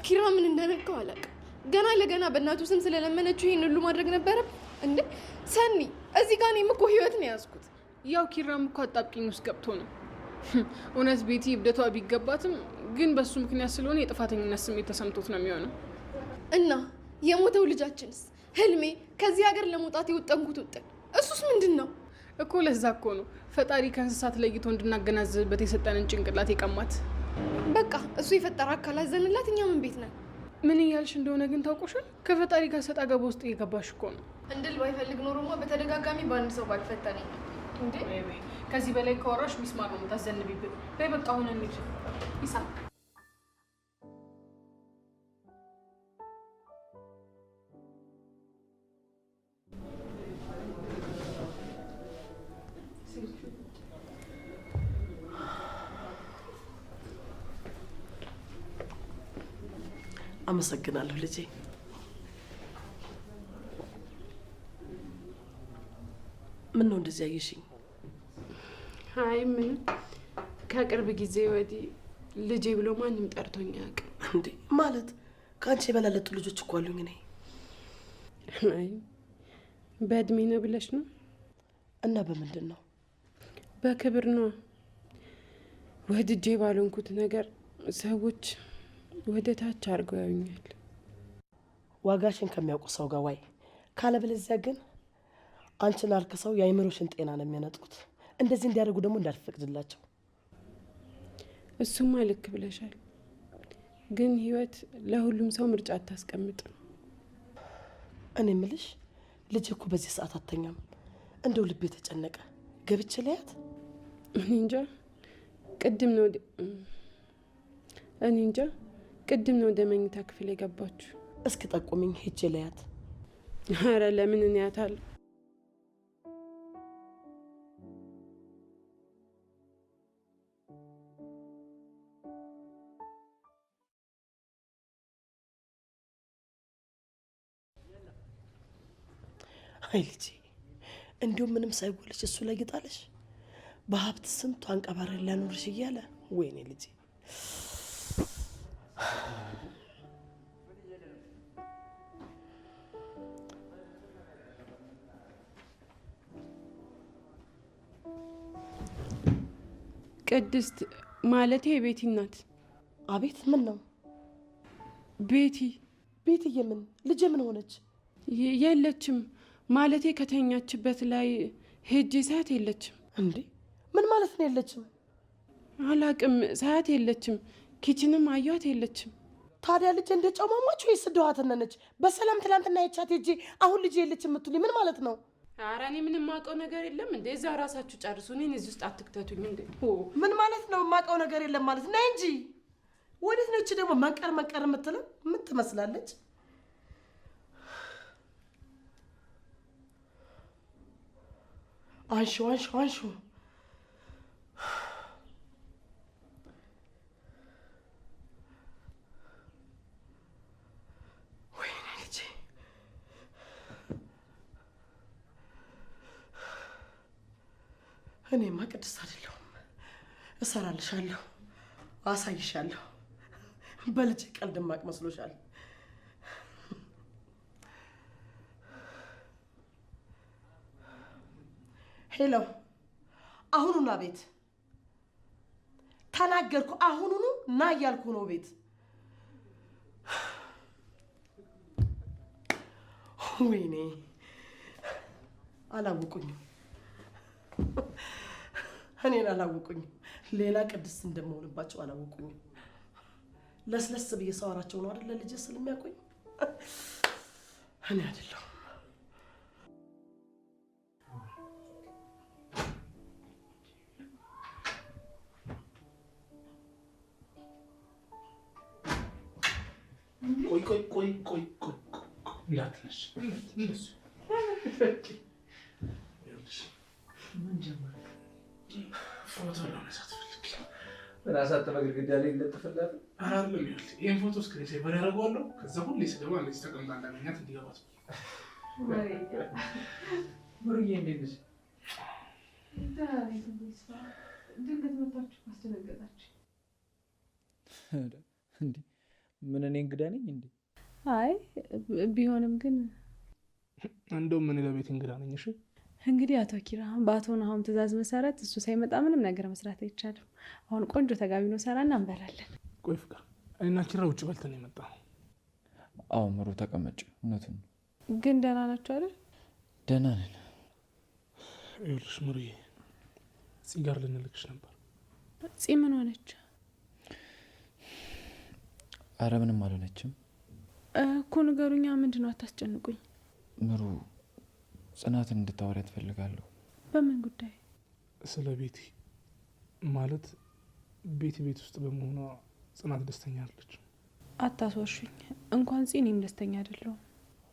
ኪራ ምን እንደነካው አላውቅም። ገና ለገና በእናቱ ስም ስለለመነችው ይሄን ሁሉ ማድረግ ነበረ እንዴ? ሰኒ እዚህ ጋር እኔም እኮ ህይወት ነው ያዝኩት። ያው ኪራም እኮ አጣብቂኝ ውስጥ ገብቶ ነው። እውነት ቤቲ እብደቷ ቢገባትም ግን በሱ ምክንያት ስለሆነ የጥፋተኝነት ስሜት ተሰምቶት ነው የሚሆነው። እና የሞተው ልጃችንስ ህልሜ ከዚህ ሀገር ለመውጣት የወጠንኩት ውጥን እሱስ ምንድን ነው እኮ? ለዛ እኮ ነው ፈጣሪ ከእንስሳት ለይቶ እንድናገናዝብበት የሰጠንን ጭንቅላት የቀማት። በቃ እሱ የፈጠረ አካል አዘንላት፣ እኛ ምን ቤት ነን? ምን እያልሽ እንደሆነ ግን ታውቆሻል። ከፈጣሪ ጋር ሰጣ ገባ ውስጥ እየገባሽ እኮ ነው። እንድል ባይፈልግ ኖሮማ በተደጋጋሚ በአንድ ሰው ባልፈተነኝ እንዴ። ከዚህ በላይ ከወራሽ ሚስማር ነው የምታዘንቢብን። በይ በቃ አሁን እንሂድ። ይሳ አመሰግናለሁ ልጄ። ምን ነው እንደዚህ ያየሽኝ? አይ ምን ከቅርብ ጊዜ ወዲህ ልጄ ብሎ ማንም ጠርቶኝ አያውቅም። እንዴ ማለት ከአንቺ የበላለጡ ልጆች እኮ አሉኝ እኔ። አይ በእድሜ ነው ብለሽ ነው? እና በምንድን ነው? በክብር ነው። ወድጄ ባልሆንኩት ነገር ሰዎች ወደ ታች አድርገው ያዩኛል። ዋጋሽን ከሚያውቁ ሰው ጋር ዋይ። ካለበለዚያ ግን አንቺን አርክሰው የአይምሮሽን ጤና ነው የሚያነጡት። እንደዚህ እንዲያደርጉ ደግሞ እንዳልፈቅድላቸው። እሱማ ልክ ብለሻል። ግን ህይወት ለሁሉም ሰው ምርጫ አታስቀምጥም። እኔ ምልሽ ልጅ እኮ በዚህ ሰዓት አተኛም። እንደው ልቤ ተጨነቀ። ገብቼ ለያት? እኔ እንጃ ቅድም ነው ወደ መኝታ ክፍል የገባችሁ። እስኪ ጠቁሚኝ ሄጄ ለያት። ኧረ ለምን እኔ ያታለሁ። አይ ልጄ እንዲሁም ምንም ሳይጎልሽ እሱ ላይ ይጣለሽ። በሀብት ስንቱ አንቀባሪ ሊያኖርሽ እያለ ወይኔ ልጄ። ቅድስት ማለቴ የቤቲ እናት። አቤት ምን ነው? ቤቲ የምን ልጄ ምን ሆነች? የለችም ማለቴ ከተኛችበት ላይ ሄጄ ሳያት የለችም። እንዴ ምን ማለት ነው የለችም? አላቅም ሳያት የለችም። ኪችንም አያት የለችም። ታዲያ ልጄ እንደ ጨማማች ወይስ እንደዋተነነች? በሰላም ትላንትና የቻት ሄጄ አሁን ልጄ የለችም የምትሉኝ ምን ማለት ነው? ኧረ እኔ ምንም የማውቀው ነገር የለም። እንደ እዛ ራሳችሁ ጨርሱ። እኔን እዚህ ውስጥ አትክተቱኝ። እንዴ ምን ማለት ነው የማውቀው ነገር የለም ማለት? ነይ እንጂ። ወዴት ነው እቺ ደግሞ መንቀር የምትለው? ምን ትመስላለች? አንሹ ወይኔ ልጄ። እኔማ ቅድስት አይደለሁም። እሰራልሻለሁ፣ አሳይሻለሁ። በልጄ ቀልድ ማቅ መስሎሻል? ሄሎ፣ አሁኑና ቤት ተናገርኩ። አሁኑኑ ና እያልኩ ነው ቤት። ወይኔ አላወቁኝም፣ እኔን አላወቁኝም። ሌላ ቅድስት እንደምሆንባቸው አላወቁኝም። ለስለስ ብዬ ሰዋራቸው ነው አይደል? ልጄ ስለሚያውቁኝ እኔ አይደለሁም። ቆይ እንዳትነሽ። ምን ጀመረ? ፎቶ ለመሳት ፈልግ ራሳት በግድግዳ ላይ ለጥፈላት አይደለም። ይሄን ፎቶ ስክሪን ሴቨር ያደርገዋለሁ። ከዛ ሁሌ ስገባ እንደዚህ ተቀምጣ እንዳገኛት እንዲገባት። ሙሩዬ እንዴት ነሽ? ድንገት መጣችሁ አስደነገጣችሁ። እንዴ ምን እኔ እንግዳ ነኝ እንዴ? አይ ቢሆንም ግን እንደውም ምን ለቤት እንግዳ ነኝ። እሺ እንግዲህ አቶ ኪራ በአቶ ናሆም ትዕዛዝ መሰረት እሱ ሳይመጣ ምንም ነገር መስራት አይቻልም። አሁን ቆንጆ ተጋቢ ነው ሰራና እንበላለን። ቆይ ፍቅር፣ እኔና ኪራ ውጭ በልተን የመጣ ነው። አዎ ምሩ ተቀመጭ። እውነቱን ግን ደህና ናቸው አይደል? ደህና ነን። ይኸውልሽ ምሩዬ፣ ሲጋር ልንልክሽ ነበር። ፂ ምን ሆነች? አረ ምንም አልሆነችም እኮ ንገሩኛ። ምንድን ነው? አታስጨንቁኝ። ምሩ ጽናትን እንድታወሪ ትፈልጋለሁ። በምን ጉዳይ? ስለ ቤቲ ማለት ቤቲ ቤት ውስጥ በመሆኗ ጽናት ደስተኛ አለች። አታስወሹኝ። እንኳን ፂ እኔም ደስተኛ አይደለሁም።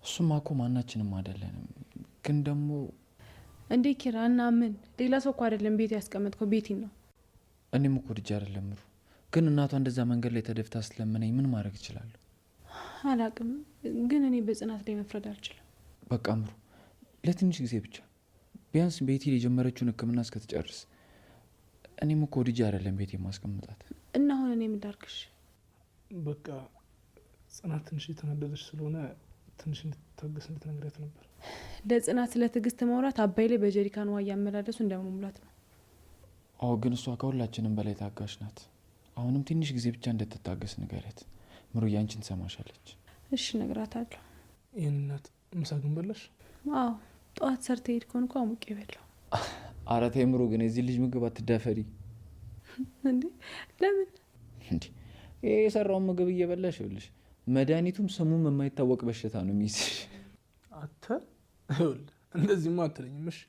እሱማ እኮ ማናችንም አይደለንም። ግን ደግሞ እንዴ ኪራ እና ምን ሌላ ሰው እኮ አይደለም ቤት ያስቀመጥከው ቤቲን ነው። እኔም እኮ ልጅ አይደለም ምሩ። ግን እናቷ እንደዛ መንገድ ላይ ተደፍታ ስለምነኝ ምን ማድረግ እችላለሁ? አላቅም። ግን እኔ በጽናት ላይ መፍረድ አልችልም። በቃ ምሩ ለትንሽ ጊዜ ብቻ ቢያንስ ቤቲ የጀመረችውን ሕክምና እስከትጨርስ። እኔም እኮ ልጅ አይደለም ቤት የማስቀምጣት እና አሁን እኔ ምን ላድርግሽ? በቃ ጽናት ትንሽ የተናደደች ስለሆነ ትንሽ እንድትታገስ እንድትነግሪያት ነበር። ለጽናት ስለ ትዕግስት ማውራት አባይ ላይ በጀሪካን ውሃ እያመላለሱ እንደመሙላት ነው። አዎ ግን እሷ ከሁላችንም በላይ ታጋሽ ናት። አሁንም ትንሽ ጊዜ ብቻ እንድትታገስ ንገሪያት። ምሩ ያንቺን ትሰማሻለች። እሺ እነግራታለሁ። ይህን እናት ምሳ ግን በላሽ? አዎ ጠዋት ሰርተ ሄድ ከሆንኩ አሙቄ በላው። ኧረ ተይ ምሩ ግን የዚህ ልጅ ምግብ አትዳፈሪ እንዴ። ለምን እንዴ? ይሄ የሰራውን ምግብ እየበላሽ ይኸውልሽ መድኃኒቱም ስሙም የማይታወቅ በሽታ ነው የሚይዝሽ። አተ ይኸውልህ እንደዚህማ አትለኝም። እሺ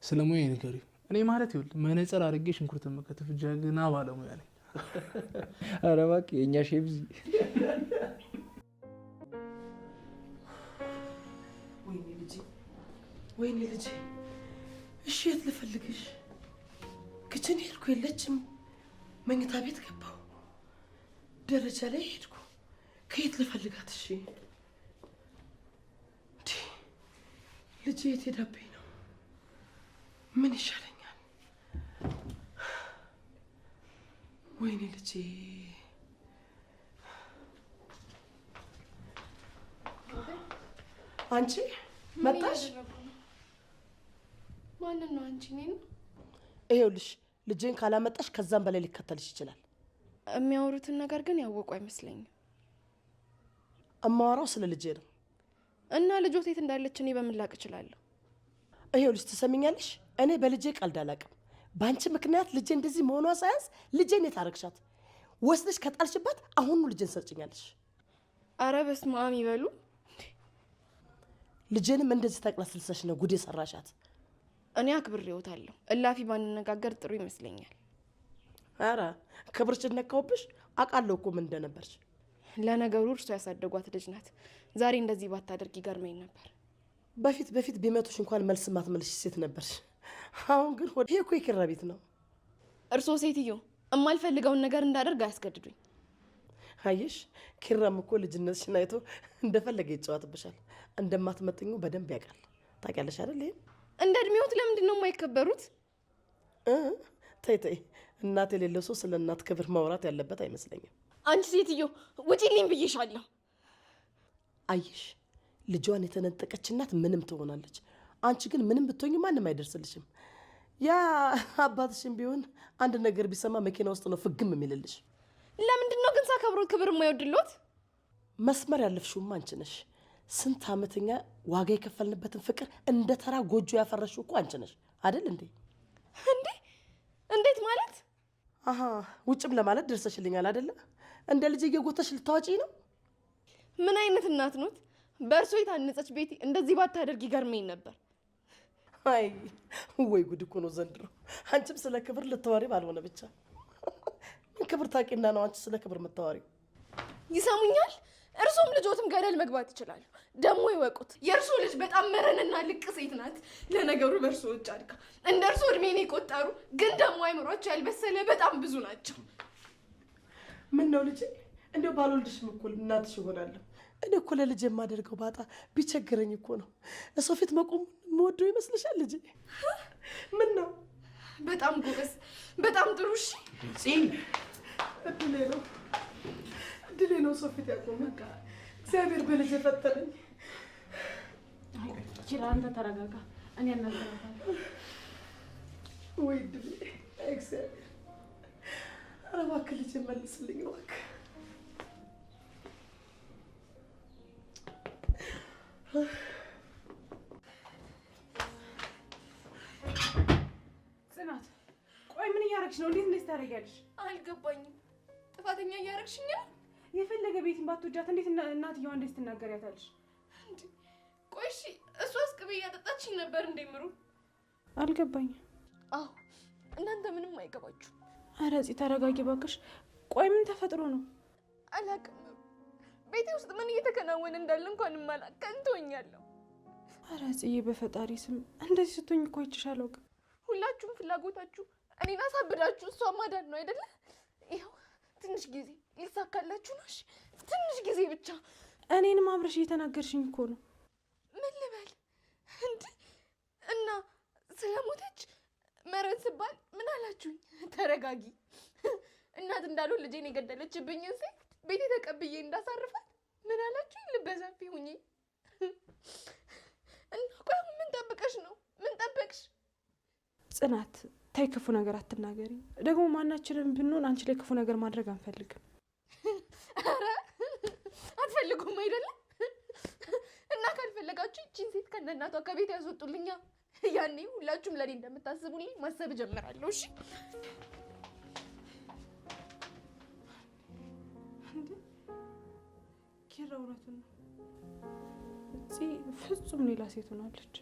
ስለ ሙያ ንገሪው። እኔ ማለት ይኸውልህ መነጽር አድርጌ ሽንኩርት መከተፍ ጀግና ባለሙያ ነኝ። ኧረ እባክህ የእኛ ሼፍ። ወይኔ ልጄ፣ እሺ የት ልፈልግሽ? ክችን ሄድኩ የለችም። መኝታ ቤት ገባሁ፣ ደረጃ ላይ ሄድኩ። ከየት ልፈልጋት? እሺ ልጄ የት ሄዳብኝ ነው? ምን ይሻለኛል? ወይኔ ልጄ። አንቺ መጣሽ? ማንን ነው አንቺ? እኔን ነው? ይኸውልሽ ልጄን ካላመጣሽ ከዛም በላይ ሊከተልሽ ይችላል። የሚያወሩትን ነገር ግን ያወቁ አይመስለኝም። እማወራው ስለ ልጄ ነው። እና ልጆት የት እንዳለች እኔ በምን ላቅ እችላለሁ? ይኸውልሽ ትሰሚኛለሽ፣ እኔ በልጄ ቀልድ አላውቅም። በአንቺ ምክንያት ልጄ እንደዚህ መሆኗ ሳያንስ ልጄን የት አረግሻት? ወስደሽ ከጣልሽባት አሁኑ ልጄን ሰጭኛለሽ። አረ በስመ አብ ይበሉ። ልጄንም እንደዚህ ተቅለስልሰሽ ነው ጉድ የሰራሻት። እኔ አክብሬዎታለሁ። እላፊ ባንነጋገር ጥሩ ይመስለኛል። አረ ክብርሽን ነካውብሽ። አውቃለሁ እኮ ምን እንደነበርሽ። ለነገሩ እርሶ ያሳደጓት ልጅ ናት። ዛሬ እንደዚህ ባታደርግ ይገርመኝ ነበር። በፊት ቢመቱሽ እንኳን መልስ ማትመልሽ ሴት ነበርሽ። አሁን ግን ይሄ እኮ የኪራ ቤት ነው። እርሶ ሴትዮ የማልፈልገውን ነገር እንዳደርግ አያስገድዱኝ። አየሽ፣ ኪራም እኮ ልጅነትሽን አይቶ እንደፈለገ ይጫወትብሻል። እንደማትመጥኙ በደንብ ያውቃል። ታውቂያለሽ አይደል? ይሄ እንደ እድሜዎት ለምንድን ነው የማይከበሩት? ተይ እናት የሌለው ሰው ስለ እናት ክብር ማውራት ያለበት አይመስለኝም። አንቺ ሴትዮ ውጪልኝ ብዬሻለሁ። አየሽ፣ ልጇን የተነጠቀች እናት ምንም ትሆናለች። አንቺ ግን ምንም ብትሆኝ ማንም አይደርስልሽም። ያ አባትሽም ቢሆን አንድ ነገር ቢሰማ መኪና ውስጥ ነው ፍግም የሚልልሽ። ለምንድን ነው ግን ሳከብሮት ክብር የማይወድሎት? መስመር ያለፍሽውማ አንቺ ነሽ። ስንት ዓመተኛ ዋጋ የከፈልንበትን ፍቅር እንደ ተራ ጎጆ ያፈረሽው እኮ አንቺ ነሽ አይደል እንዴ? እንዴት ማለት? አሃ ውጭም ለማለት ደርሰሽልኛል አይደለ? እንደ ልጅ እየጎተሽ ልታወጪ ነው። ምን አይነት እናት ኖት? በእርሶ የታነጸች ቤቲ እንደዚህ ባታደርግ ይገርመኝ ነበር። አይ ወይ ጉድ እኮ ነው ዘንድሮ። አንቺም ስለ ክብር ልታወሪ ባልሆነ ብቻ። ምን ክብር ታውቂና ነው አንቺ ስለ ክብር የምታወሪው? ይሰሙኛል? እርሶም ልጆትም ገደል መግባት ይችላሉ። ደግሞ ይወቁት፣ የእርሶ ልጅ በጣም መረንና ልቅ ሴት ናት። ለነገሩ በእርሶ እጅ አድጋ እንደ እርሶ እድሜን የቆጠሩ ግን ደግሞ አይምሯቸው ያልበሰለ በጣም ብዙ ናቸው። ምን ነው ልጄ፣ እንደው ባልወልድሽም እኮ እናትሽ እሆናለሁ። እኔ እኮ ለልጅ የማደርገው ባጣ ቢቸግረኝ እኮ ነው እሰው ፊት መቆም የምወደው ይመስልሻል ልጄ? ምን ነው? በጣም ጎበዝ፣ በጣም ጥሩ። እሺ እድሌ ነው ድሌ ነው ሰው ፊት ያቆመ። እግዚአብሔር በልጅ የፈጠረኝ። ኪራ አንተ ተረጋጋ፣ እኔ እናገራታለሁ። ወይ ድሌ እግዚአብሔር፣ ኧረ እባክህ ልጅ መልስልኝ እባክህ። ጽናት ቆይ ምን እያደረግሽ ነው? እንዴት እንደዚህ ታደርጊያለሽ? አልገባኝም። ጥፋተኛ እያደረግሽኝ ነው? የፈለገ ቤትን ባትወጃት እንዴት እናትየዋ እንዴት ትናገሪያታለሽ? ቆይ እሺ፣ እሷስ ቅቤ እያጠጣችኝ ነበር እንደምሩ? አልገባኝም። አዎ እናንተ ምንም አይገባችሁ። ኧረ እዚህ ተረጋጊ እባክሽ። ቆይ ምን ተፈጥሮ ነው? አላውቅም። ቤቴ ውስጥ ምን እየተከናወነ እንዳለ እንኳን ማላውቅ ቀንቶኛለሁ። ኧረ ጽዬ በፈጣሪ ስም እንደዚህ ስትሆኝ እኮ አይቼሽ አላውቅም። ሁላችሁም ፍላጎታችሁ እኔን አሳብዳችሁ እሷ ማዳን ነው አይደለ? ይኸው ትንሽ ጊዜ ሊሳካላችሁ ነው። እሺ ትንሽ ጊዜ ብቻ። እኔንም አብረሽ እየተናገርሽኝ እኮ ነው። ምን ልበል እንዴ? እና ስለሞተች መረን ስባል ምን አላችሁኝ? ተረጋጊ። እናት እንዳልሆን ልጄን የገደለችብኝን ሴት ቤቴ ተቀብዬ እንዳሳርፋት ምን አላችሁኝ? ልበሰፊ ሁኚ። እና ቆይ ምን ጠብቀሽ ነው? ምን ጠበቅሽ? ጽናት ታይ፣ ክፉ ነገር አትናገሪ። ደግሞ ማናችንም ብንሆን አንቺ ላይ ክፉ ነገር ማድረግ አንፈልግም። ኧረ አትፈልጉም አይደለም? እና ካልፈለጋችሁ ይቺን ሴት ከነናቷ ከቤት ያስወጡልኛ። ያኔ ሁላችሁም ለኔ እንደምታስቡልኝ ማሰብ ጀምራለሁ። እሺ ኪራ እውነቱን ነው። ፍጹም ሌላ ሴት ሆናለች።